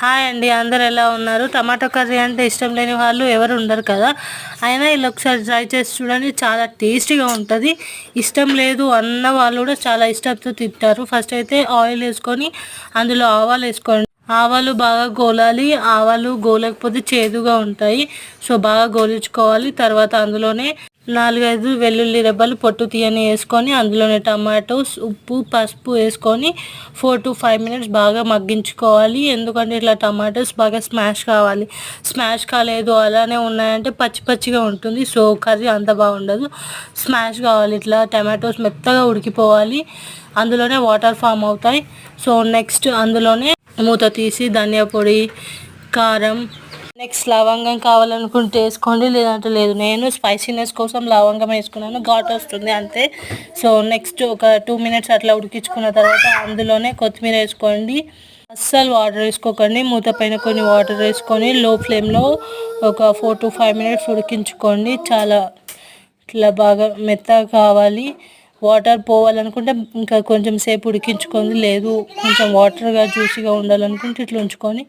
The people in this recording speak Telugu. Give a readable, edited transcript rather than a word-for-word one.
హాయ్ అండి, అందరు ఎలా ఉన్నారు? టమాటో కర్రీ అంటే ఇష్టం లేని వాళ్ళు ఎవరు ఉండరు కదా. అయినా ఇలా ఒకసారి ట్రై చేసి చూడండి, చాలా టేస్టీగా ఉంటుంది. ఇష్టం లేదు అన్న వాళ్ళు కూడా చాలా ఇష్టంతో తింటారు. ఫస్ట్ అయితే ఆయిల్ వేసుకొని అందులో ఆవాలు వేసుకోండి. ఆవాలు బాగా గోలాలి. ఆవాలు గోలకపోతే చేదుగా ఉంటాయి. సో బాగా గోలించుకోవాలి. తర్వాత అందులోనే 4-5 వెల్లుల్లి రెబ్బలు పొట్టు తీయని వేసుకొని అందులోనే టమాటోస్, ఉప్పు, పసుపు వేసుకొని 4 to 5 minutes బాగా మగ్గించుకోవాలి. ఎందుకంటే ఇట్లా టమాటోస్ బాగా స్మాష్ కావాలి. స్మాష్ కాలేదు అలానే ఉన్నాయంటే పచ్చి పచ్చిగా ఉంటుంది. సో కర్రీ అంత బాగుండదు. స్మాష్ కావాలి, ఇట్లా టమాటోస్ మెత్తగా ఉడికిపోవాలి. అందులోనే వాటర్ ఫామ్ అవుతాయి. సో నెక్స్ట్ అందులోనే మూత తీసి ధనియా పొడి, కారం, నెక్స్ట్ లవంగం కావాలనుకుంటే వేసుకోండి, లేదంటే లేదు. నేను స్పైసీనెస్ కోసం లవంగం వేసుకున్నాను, ఘాట్ వస్తుంది అంతే. సో నెక్స్ట్ ఒక 2 minutes అట్లా ఉడికించుకున్న తర్వాత అందులోనే కొత్తిమీర వేసుకోండి. అస్సలు వాటర్ వేసుకోకండి. మూత పైన కొన్ని వాటర్ వేసుకొని లో ఫ్లేమ్లో ఒక 4 to 5 minutes ఉడికించుకోండి. చాలా ఇట్లా బాగా మెత్తగా కావాలి. వాటర్ పోవాలనుకుంటే ఇంకా కొంచెం సేపు ఉడికించుకోండి, లేదు కొంచెం వాటర్గా జ్యూసీగా ఉండాలనుకుంటే ఇట్లా ఉంచుకొని